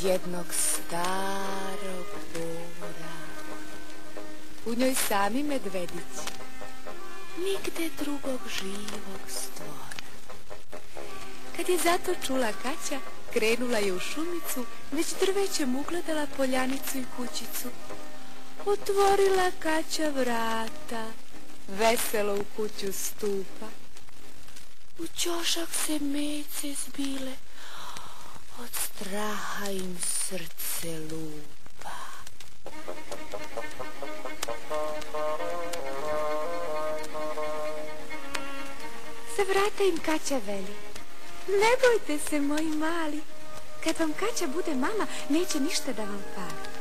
jednog starog bora. U njoj sami medvedici, nigde drugog živog stvora. Kad je zato čula Kaća, krenula je u šumicu, već drvećem ugledala poljanicu i kućicu. Otvorila Kaća vrata, veselo u kuću stupa. U ćošak se mece zbile, od straha im srce lupa. Sa vrata im Kaća veli: ne bojte se, moji mali, kad vam Kaća bude mama, neće ništa da vam fali.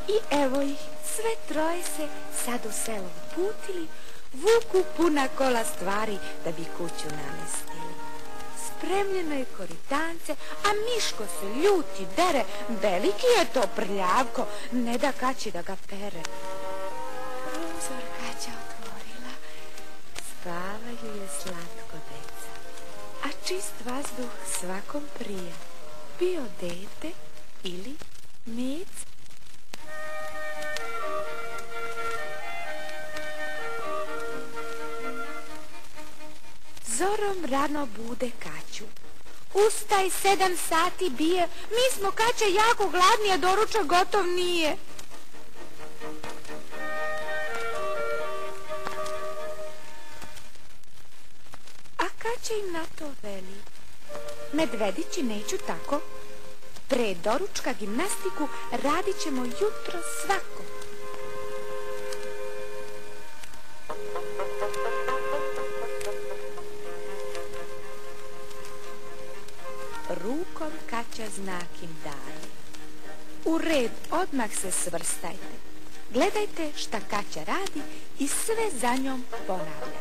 I evo ih, sve troje se sad u selo uputili, vuku puna kola stvari da bi kuću namestili. Spremljeno je koritance, a Miško se ljuti, dere, veliki je to prljavko, ne da Kaći da ga pere. Prozor Kaća otvorila, spavaju je slatko deca, a čist vazduh svakom prija, bio dete ili mec. Zorom rano bude Kaću. Ustaj, 7 sati bije, mi smo, Kaća, jako gladni, a doručak gotov nije. A Kaća im na to veli: medvedići, neću tako. Pre doručka gimnastiku radit ćemo jutro svako. Rukom Kaća znak im daje: u red, odmah se svrstajte. Gledajte šta Kaća radi i sve za njom ponavlja.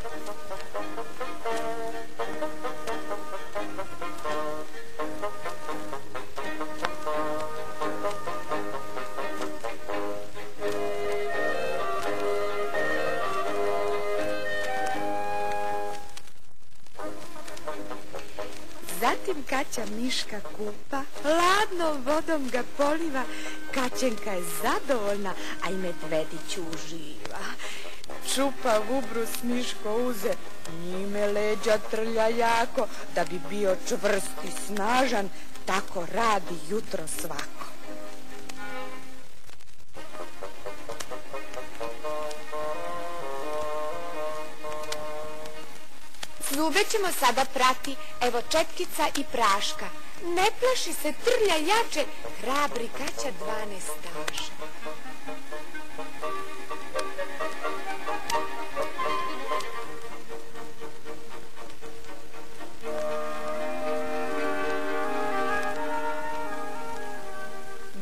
Zatim Kaća Miška kupa, hladnom vodom ga poliva, Kaćenka je zadovoljna, a i medvedić uživa. Čupa ubrus Miško uze, njime leđa trlja jako, da bi bio čvrst i snažan, tako radi jutro svako. Zube ćemo sada prati, evo četkica i praška. Ne plaši se, trlja jače, hrabri Kaća 12 staša.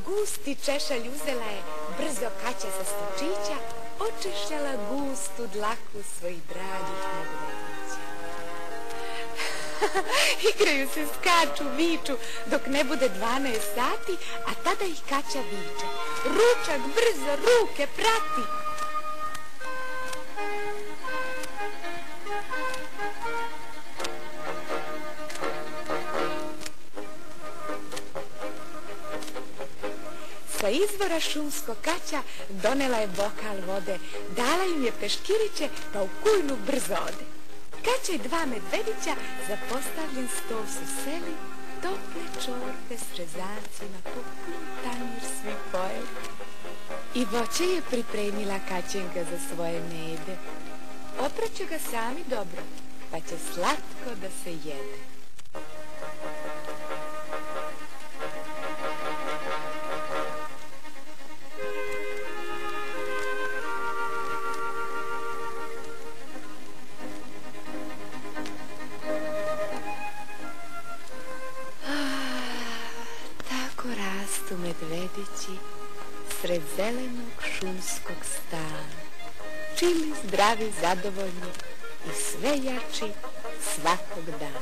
Gusti češalj uzela je, brzo Kaća sa stočića, očešljala gustu dlaku svojih dragih medvedića. Igraju se, skaču, viču, dok ne bude 12 sati, a tada ih Kaća viče: ručak, brzo, ruke, prati! Sa izvora šumskog Kaća donela je bokal vode, dala im je peškiriće, pa u kujnu brzo ode. Kaća i 2 medvedića za postavljen stol su seli, tople čorke s rezancima, popun tanjir svi pojeli. I voće je pripremila Kaćenka za svoje mede. Opraće ga sami dobro, pa će slatko da se jede. Medvedići sred zelenog šumskog stana, čili, zdravi, zadovoljni i sve jači svakog dana.